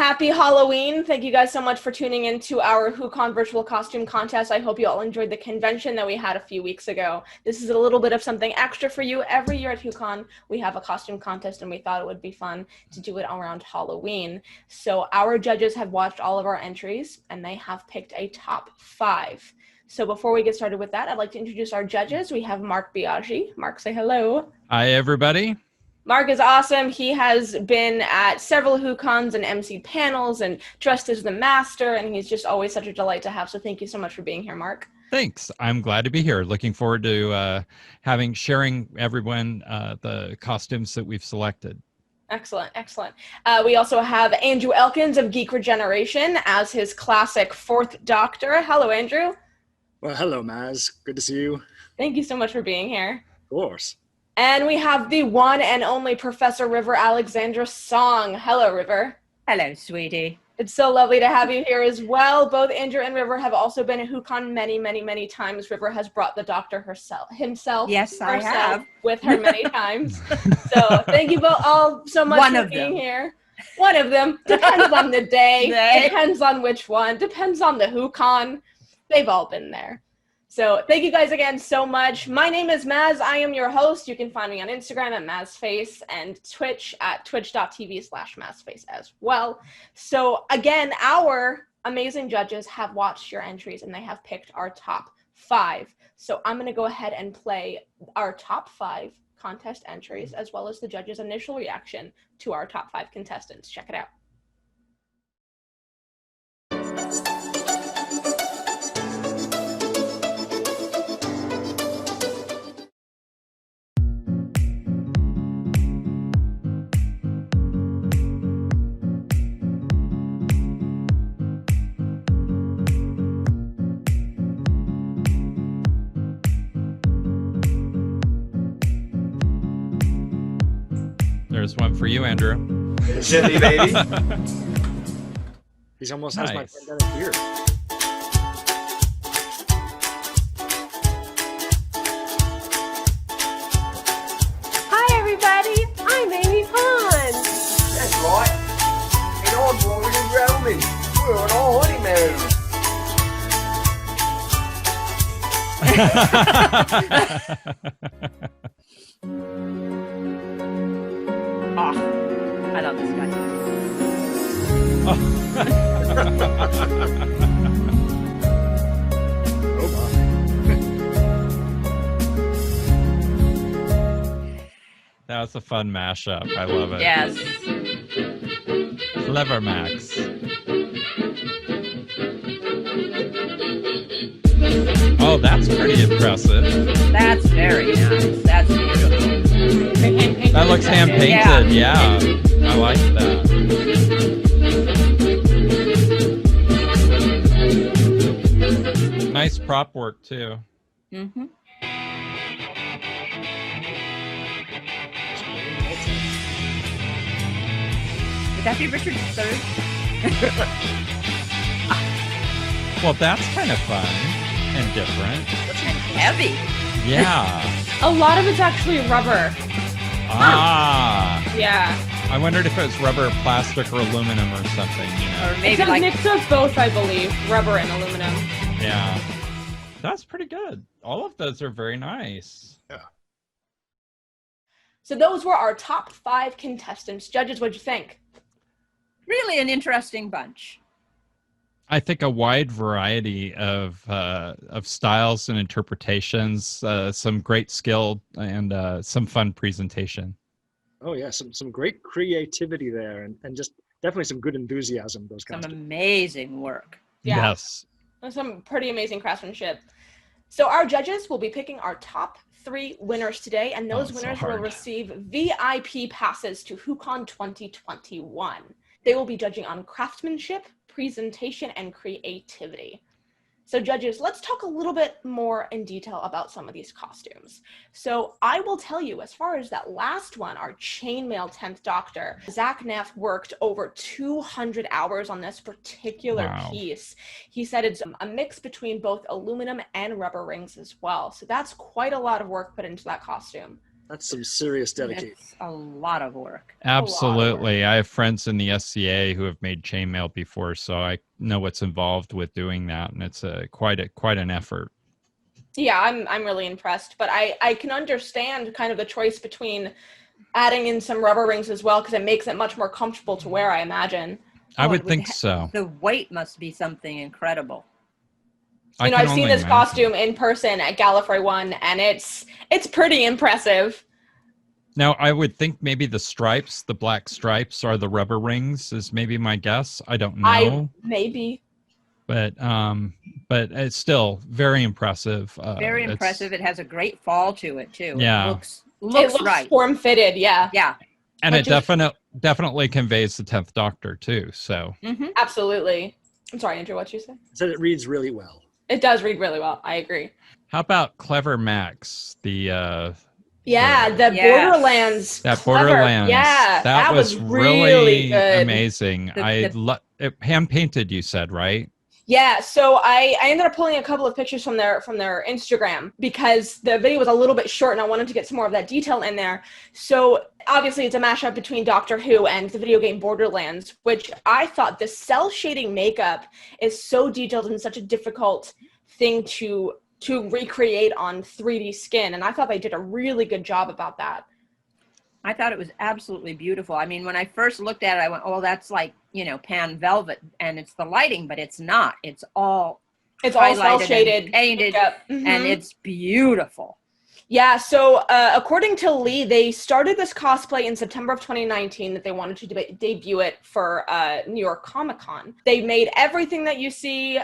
happy Halloween. Thank you guys so much for tuning in to our WhoCon virtual costume contest. I hope you all enjoyed the convention that we had a few weeks ago. This is a little bit of something extra for you. Every year at WhoCon, we have a costume contest, and we thought it would be fun to do it around Halloween. So our judges have watched all of our entries, and they have picked a top 5. So before we get started with that, I'd like to introduce our judges. We have Marc Biagi. Marc, say hello. Hi, everybody. Marc is awesome. He has been at several WhoCons and emceed panels and dressed as the master, and he's just always such a delight to have. So thank you so much for being here, Marc. Thanks. I'm glad to be here. Looking forward to sharing everyone the costumes that we've selected. Excellent, excellent. We also have Andrew Elkins of Geek Regeneration as his classic 4th Doctor. Hello, Andrew. Well, hello, Mazz. Good to see you. Thank you so much for being here. Of course. And we have the one and only Professor River Alexandra Song. Hello, River. Hello, sweetie. It's so lovely to have you here as well. Both Andrew and River have also been at WhoCon many, many, many times. River has brought the doctor himself. Yes, I have. With her many times. So thank you both all so much for being here. One of them. Depends on the day. Depends on which one. Depends on the WhoCon. They've all been there. So thank you guys again so much. My name is Mazz. I am your host. You can find me on Instagram at MazzFace and Twitch at twitch.tv/MazzFace as well. So again, our amazing judges have watched your entries and they have picked our top 5. So I'm going to go ahead and play our top 5 contest entries as well as the judges' initial reaction to our top 5 contestants. Check it out. There's one for you, Andrew. Silly baby. He's almost Nice. has my pandemic beard. Hi everybody, I'm Amy Pond. That's right. And I'm Rory and Roman. We're on our honeymoon. Oh, I love this guy. Oh my. That was a fun mashup. I love it. Yes. Clever Max. Oh, that's pretty impressive. That's very nice. That's beautiful. That looks hand-painted. Yeah. I like that. Nice prop work, too. Mm-hmm. Would that be Richard III? Well, that's kind of fun and different. And heavy. Yeah. A lot of it's actually rubber. Ah. Yeah. I wondered if it was rubber, plastic, or aluminum or something, you know. Or maybe It's a like mix of both, I believe. Rubber and aluminum. Yeah. That's pretty good. All of those are very nice. So those were our top 5 contestants. Judges, what'd you think? really an interesting bunch. I think a wide variety of styles and interpretations, some great skill, and some fun presentation. Oh yeah, some great creativity there, and just definitely some good enthusiasm. Those Some costumes. amazing work. Yeah. Yes. Some pretty amazing craftsmanship. So our judges will be picking our top 3 winners today, and those it's so winners will hard. receive VIP passes to WhoCon 2021. They will be judging on craftsmanship, presentation, and creativity. So judges, let's talk a little bit more in detail about some of these costumes. So I will tell you, as far as that last one, our chainmail 10th Doctor, Zach Neff worked over 200 hours on this particular Wow. piece. He said it's a mix between both aluminum and rubber rings as well. So that's quite a lot of work put into that costume. That's some serious dedication. It's a lot of work. Absolutely. I have friends in the SCA who have made chainmail before, so I know what's involved with doing that, and it's quite an effort. Yeah, I'm really impressed, but I can understand kind of the choice between adding in some rubber rings as well, because it makes it much more comfortable to wear, I imagine. I would think so. The weight must be something incredible. You know, I've seen this costume in person at Gallifrey 1, and it's pretty impressive. Now, I would think maybe the black stripes are the rubber rings is maybe my guess. I don't know. Maybe. But it's still very impressive. Very impressive. It has a great fall to it, too. Yeah. It looks right. Form-fitted, yeah. Yeah. And it definitely conveys the 10th Doctor, too. So Absolutely. I'm sorry, Andrew, what'd you say? I said it reads really well. It does read really well. I agree. How about Clever Max? The Borderlands. That Borderlands. Yeah, that was really good. Amazing. Hand painted. You said, right? Yeah. So I ended up pulling a couple of pictures from their Instagram because the video was a little bit short and I wanted to get some more of that detail in there. So obviously it's a mashup between Doctor Who and the video game Borderlands, which I thought the cell shading makeup is so detailed and such a difficult thing to recreate on 3D skin. And I thought they did a really good job about that. I thought it was absolutely beautiful. I mean, when I first looked at it, I went, oh, that's like, pan velvet and it's the lighting, but it's not. It's all cell shaded, and painted, and it's beautiful. Yeah, so according to Lee, they started this cosplay in September of 2019 that they wanted to debut it for New York Comic Con. They made everything that you see.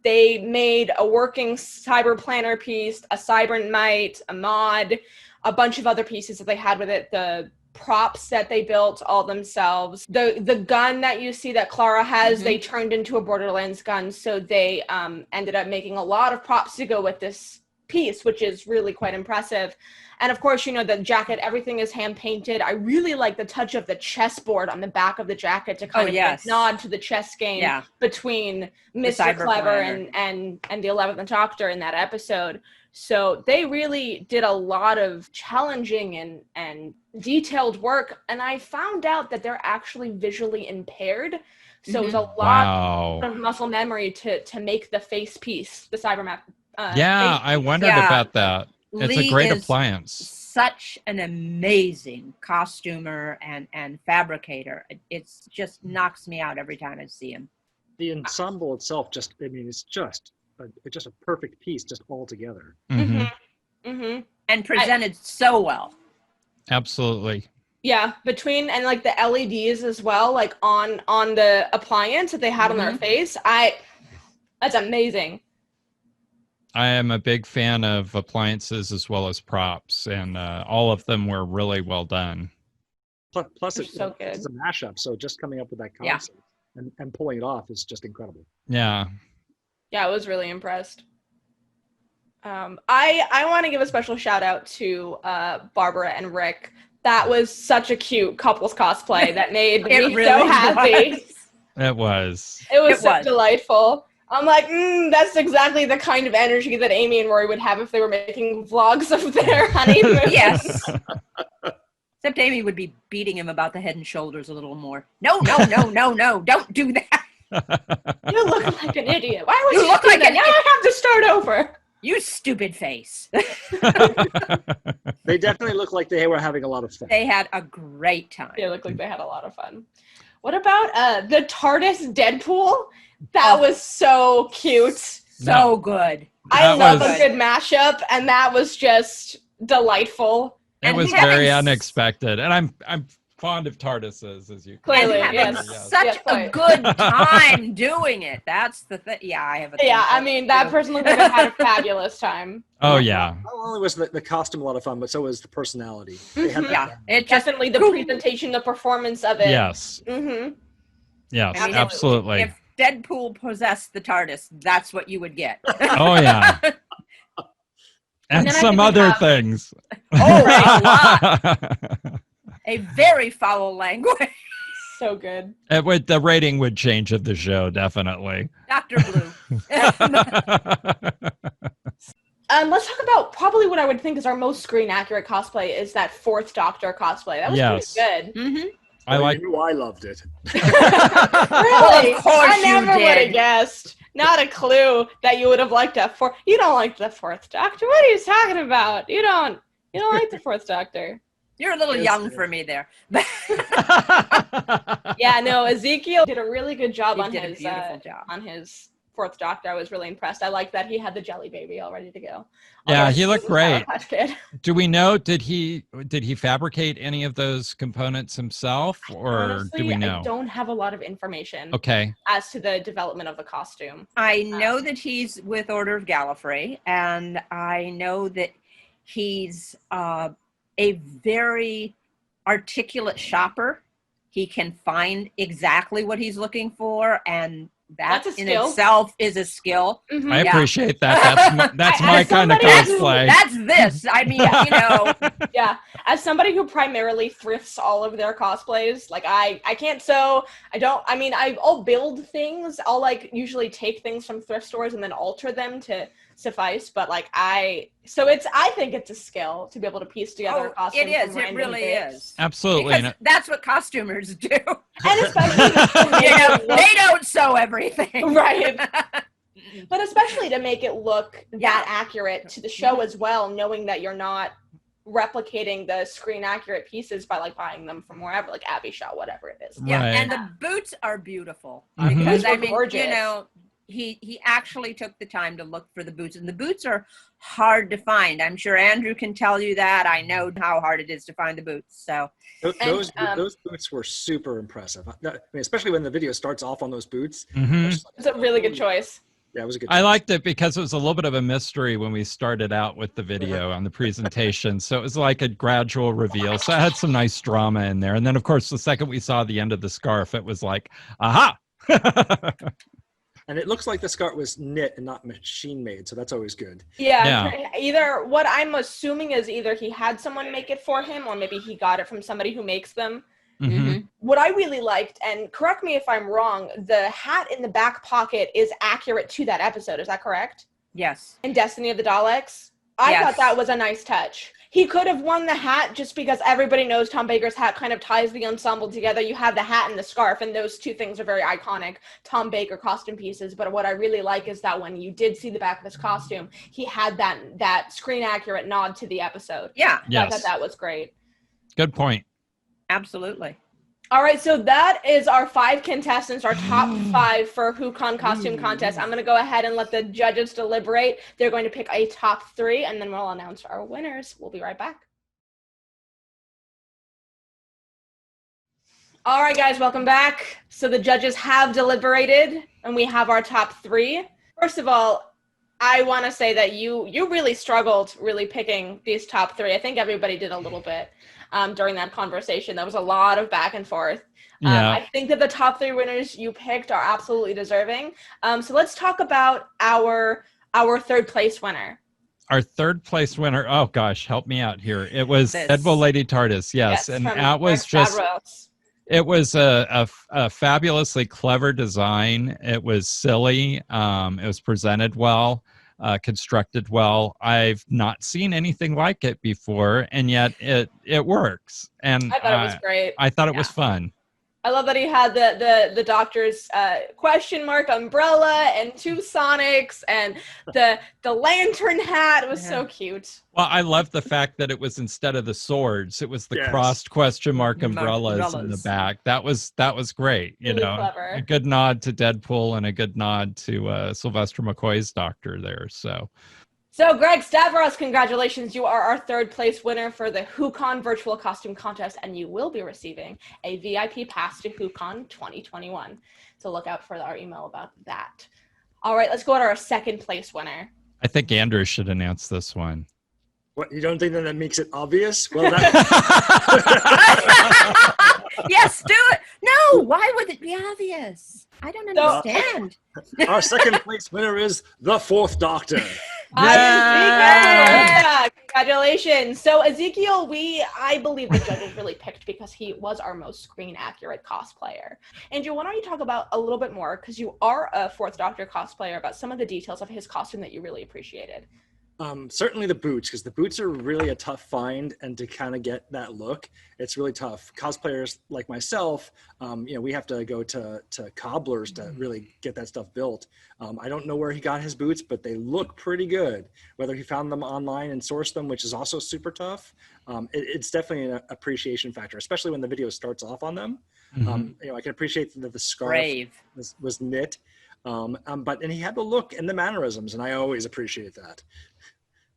They made a working cyber planner piece, a cybernite, a mod, a bunch of other pieces that they had with it, the props that they built all themselves. The gun that you see that Clara has, they turned into a Borderlands gun, so they ended up making a lot of props to go with this piece, which is really quite impressive. And of course, the jacket, everything is hand painted. I really like the touch of the chessboard on the back of the jacket to kind of nod to the chess game between Mr. Clever and the 11th Doctor in that episode. So they really did a lot of challenging and detailed work. And I found out that they're actually visually impaired. So it was a lot of muscle memory to make the face piece, the cybermap. I wondered about that. It's a great appliance. Such an amazing costumer and fabricator. It just knocks me out every time I see him. The ensemble itself it's just a perfect piece just all together. And presented so well. Absolutely. Yeah, between and like the LEDs as well, like on the appliance that they had on their face. That's amazing. I am a big fan of appliances as well as props, and all of them were really well done. Plus it's a mashup, so just coming up with that concept and pulling it off is just incredible. Yeah. Yeah, I was really impressed. I want to give a special shout out to Barbara and Rick. That was such a cute couples cosplay that made me really so happy. It was. It was so delightful. I'm like, that's exactly the kind of energy that Amy and Rory would have if they were making vlogs of their honeymoon. Yes. Except Amy would be beating him about the head and shoulders a little more. No, don't do that. You look like an idiot. Why would you look like that? Now I have to start over. You stupid face. They definitely look like they were having a lot of fun. They had a great time. They looked like they had a lot of fun. What about the TARDIS Deadpool? That was so cute. So good. I love a good mashup, and that was just delightful. It was very unexpected, and I'm fond of TARDISes, as you clearly such a good time doing it. That's the thing. Yeah, I have a thing. Yeah, I mean that person looked like I had a fabulous time. Oh yeah. Not only was the costume a lot of fun, but so was the personality. It definitely the presentation, the performance of it. Yes. Yes, absolutely. If Deadpool possessed the TARDIS, that's what you would get. Oh yeah. And some other things. Oh, a lot. A very foul language. So good. The rating would change of the show, definitely. Dr. Blue. let's talk about probably what I would think is our most screen accurate cosplay is that Fourth Doctor cosplay. That was pretty good. Mm-hmm. I loved it. Really? Well, of course I never you would have did. guessed. Not a clue that you would have liked a fourth. You don't like the Fourth Doctor. What are you talking about? You don't like the Fourth Doctor. You're a little young for me there. Yeah, no, Ezekiel did a really good job He on did a his beautiful job. on his Fourth Doctor. I was really impressed. I like that he had the jelly baby all ready to go. Yeah, Although he looked was a Sour great. Patch Kid. Do we know, did he fabricate any of those components himself, or Honestly, do we know? I don't have a lot of information Okay. as to the development of the costume. I know that he's with Order of Gallifrey, and I know that he's a very articulate shopper. He can find exactly what he's looking for, and that That's a in skill. itself is a skill. Mhm. I Yeah. appreciate that. That's my kind of somebody who- cosplay. That's this. I mean, you know, Yeah, as somebody who primarily thrifts all of their cosplays, like I can't sew. I'll build things. I'll like usually take things from thrift stores and then alter them to suffice. But like I think it's a skill to be able to piece together a costume. it is. from It random really bits. is. Absolutely. Because that's what costumers do. And especially You know, they don't sew everything. Right. But especially to make it look that accurate to the show as well, knowing that you're not replicating the screen accurate pieces by like buying them from wherever, like Abby Shaw, whatever it is. Yeah, Right. and the boots are beautiful. Mhm. Because Boots were I mean, gorgeous. you know, he actually took the time to look for the boots, and the boots are hard to find. I'm sure Andrew can tell you that. I know how hard it is to find the boots. So Those boots were super impressive. I mean, especially when the video starts off on those boots. Mhm. It's a really good choice. Yeah, it was a good. I liked it because it was a little bit of a mystery when we started out with the video on the presentation. So it was like a gradual reveal. So it had some nice drama in there. And then, of course, the second we saw the end of the scarf, it was like, aha! And it looks like the scarf was knit and not machine made, so that's always good. Yeah. Either what I'm assuming is either he had someone make it for him or maybe he got it from somebody who makes them. Mhm. What I really liked, and correct me if I'm wrong, the hat in the back pocket is accurate to that episode. Is that correct? yes. In Destiny of the Daleks? I Yes. thought that was a nice touch. He could have won the hat just because everybody knows Tom Baker's hat kind of ties the ensemble together. You have the hat and the scarf, and those two things are very iconic Tom Baker costume pieces. But what I really like is that when you did see the back of his costume, he had that screen accurate nod to the episode. Yeah, I Yes. thought that was great. Good point. absolutely. All right, so that is our 5 contestants, our top 5 for WhoCon costume contest. I'm going to go ahead and let the judges deliberate. They're going to pick a top 3, and then we'll announce our winners. We'll be right back. All right, guys, welcome back. So the judges have deliberated, and we have our top 3. First of all, I want to say that you really struggled really picking these top 3. I think everybody did a little bit. During that conversation, there was a lot of back and forth. Yeah. I think that the top 3 winners you picked are absolutely deserving. So let's talk about our 3rd place winner. Our 3rd place winner, oh gosh, help me out here. It was Deadpool Lady TARDIS, yes. And from that was Mark just, Stavros. it was a fabulously clever design. It was silly. It was presented well. Constructed well. I've not seen anything like it before, and yet it works. And I thought it was great. I thought it was fun. I love that he had the doctor's question mark umbrella and 2 Sonics and the lantern hat. It was so cute. Well, I love the fact that it was instead of the swords, it was the crossed question mark umbrellas in the back. That was great. You Really know, clever. a good nod to Deadpool and a good nod to Sylvester McCoy's Doctor there. So, Greg Stavros, congratulations. You are our 3rd place winner for the WhoCon Virtual Costume Contest, and you will be receiving a VIP pass to WhoCon 2021. So look out for our email about that. All right, let's go to our 2nd place winner. I think Andrew should announce this one. What, you don't think that makes it obvious? Well, that Yes, do it. No, why would it be obvious? I don't understand. our 2nd place winner is the 4th Doctor. Yeah, congratulations. So Ezekiel, I believe the judges really picked because he was our most screen accurate cosplayer. Andrew, why don't you talk about a little bit more, because you are a 4th Doctor cosplayer, about some of the details of his costume that you really appreciated. Certainly the boots, because the boots are really a tough find, and to kind of get that look, it's really tough. Cosplayers like myself, we have to go to cobblers to really get that stuff built. I don't know where he got his boots, but they look pretty good. Whether he found them online and sourced them, which is also super tough, it's definitely an appreciation factor, especially when the video starts off on them. I can appreciate that the scarf was knit. And he had the look and the mannerisms, and I always appreciate that.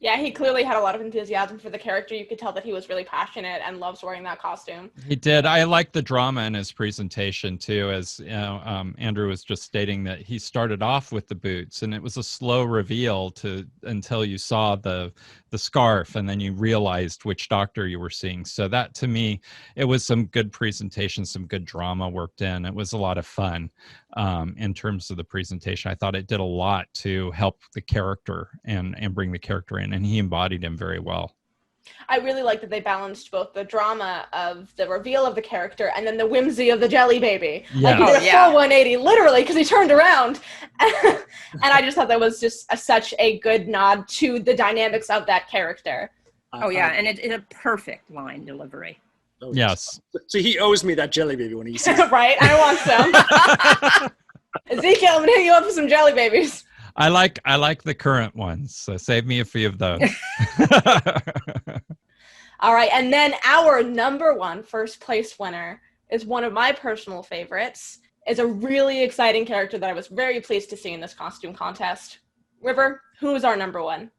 Yeah, he clearly had a lot of enthusiasm for the character. You could tell that he was really passionate and loves wearing that costume. He did. I like the drama in his presentation too, as Andrew was just stating that he started off with the boots, and it was a slow reveal until you saw the scarf, and then you realized which doctor you were seeing. So that, to me, it was some good presentation, some good drama worked in. It was a lot of fun in terms of the presentation. I thought it did a lot to help the character and bring the character in, and he embodied him very well. I really like that they balanced both the drama of the reveal of the character and then the whimsy of the jelly baby. Yes. Like, he did a full 180, literally, because he turned around. And I just thought that was just such a good nod to the dynamics of that character. And it's a perfect line delivery. Oh, yes. So he owes me that jelly baby when he sees it. Right? I want some. Ezekiel, I'm going to hit you up with some jelly babies. I like the current ones, so save me a few of those. All right, and then our number one first place winner is one of my personal favorites. Is a really exciting character that I was very pleased to see in this costume contest. River, who is our number one?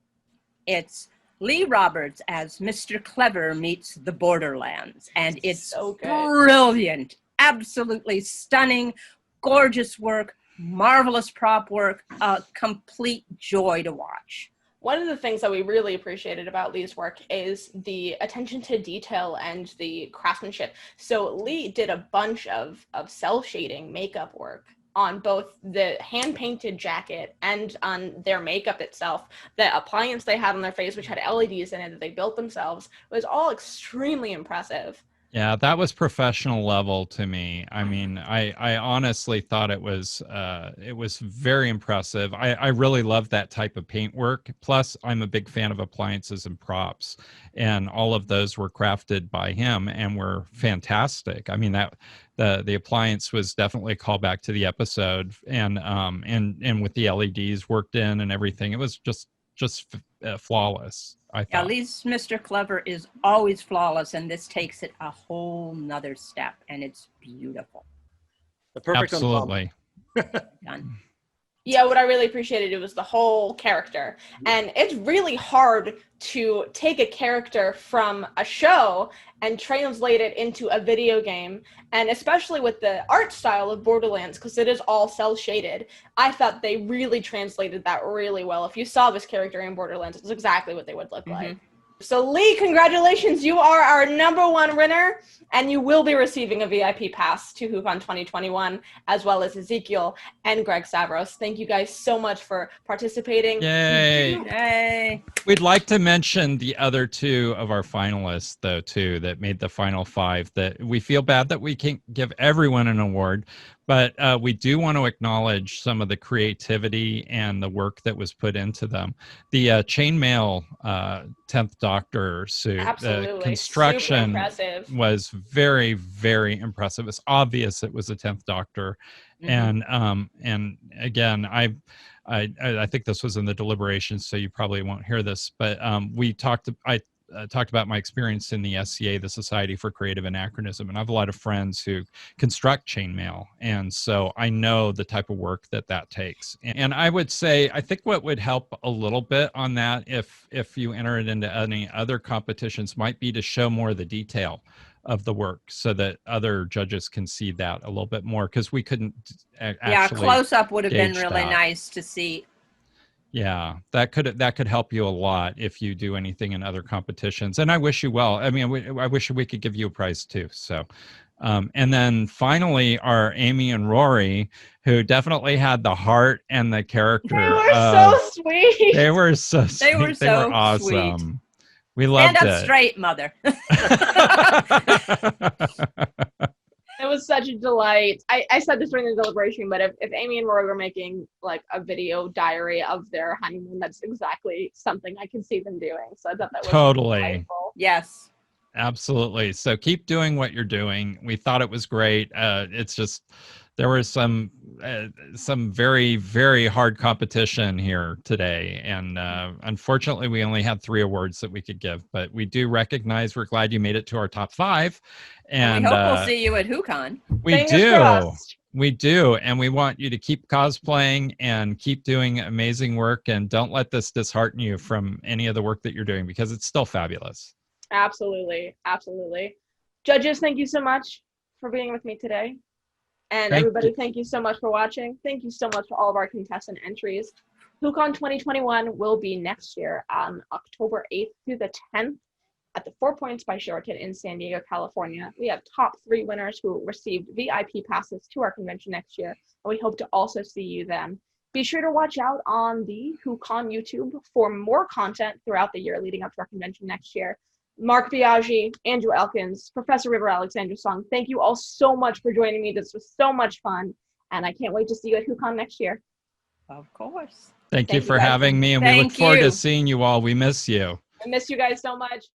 It's Lee Roberts as Mr. Clever meets the Borderlands, and it's so good. Brilliant, absolutely stunning, gorgeous work, marvelous prop work, a complete joy to watch. One of the things that we really appreciated about Lee's work is the attention to detail and the craftsmanship. So Lee did a bunch of cell shading makeup work on both the hand-painted jacket and on their makeup itself. The appliance they had on their face, which had LEDs in it that they built themselves, was all extremely impressive. Yeah, that was professional level to me. I mean, I honestly thought it was very impressive. I really love that type of paint work. Plus, I'm a big fan of appliances and props, and all of those were crafted by him and were fantastic. I mean, that the appliance was definitely a callback to the episode, and with the LEDs worked in and everything, it was just flawless. I thought. At least Mr. Clever is always flawless, and this takes it a whole nother step, and it's beautiful. The perfect Absolutely. Done. Yeah, what I really appreciated, it was the whole character. And it's really hard to take a character from a show and translate it into a video game. And especially with the art style of Borderlands, because it is all cel-shaded, I thought they really translated that really well. If you saw this character in Borderlands, it's exactly what they would look like. So Lee, congratulations. You are our number one winner, and you will be receiving a VIP pass to WhoCon 2021, as well as Ezekiel and Greg Stavros. Thank you guys so much for participating. Yay. Yay. We'd like to mention the other two of our finalists, though, too, that made the final five. That we feel bad that we can't give everyone an award, but we do want to acknowledge some of the creativity and the work that was put into them. The chainmail 10th Doctor suit, the construction was very, very impressive. It's obvious it was a 10th Doctor. And again, I think this was in the deliberations, so you probably won't hear this, but I talked about my experience in the SCA, the Society for Creative Anachronism, and I have a lot of friends who construct chainmail, and so I know the type of work that takes. And I would say, I think what would help a little bit on that, if you enter it into any other competitions, might be to show more of the detail of the work so that other judges can see that a little bit more, because we couldn't actually close-up would have been really that. nice to see. Yeah, that could help you a lot if you do anything in other competitions. And I wish you well. I mean, I wish we could give you a prize too. So, and then finally, our Amy and Rory, who definitely had the heart and the character. They were so sweet. They were so sweet. They were so awesome. Sweet. We loved it. Stand up straight, mother. It was such a delight. I said this during the deliberation, but if Amy and Roy were making like a video diary of their honeymoon, that's exactly something I could see them doing. So I thought that was totally delightful. Yes. Absolutely. So keep doing what you're doing. We thought it was great. It's just there was some very, very hard competition here today, and unfortunately, we only had 3 awards that we could give. But we do recognize we're glad you made it to our top 5, and we hope we'll see you at WhoCon. We Fingers crossed. We do, and we want you to keep cosplaying and keep doing amazing work, and don't let this dishearten you from any of the work that you're doing, because it's still fabulous. Absolutely. Absolutely. Judges, thank you so much for being with me today. And everybody, thank you so much for watching. Thank you so much for all of our contestant entries. WhoCon 2021 will be next year on October 8th through the 10th at the 4 Points by Sheraton in San Diego, California. We have top 3 winners who received VIP passes to our convention next year, and we hope to also see you then. Be sure to watch out on the WhoCon YouTube for more content throughout the year leading up to our convention next year. Marc Biagi, Andrew Elkins, Professor River Alexandra Song, thank you all so much for joining me. This was so much fun, and I can't wait to see you at WhoCon next year. Of course. Thank you for having me, and we look forward to seeing you all. We miss you. I miss you guys so much.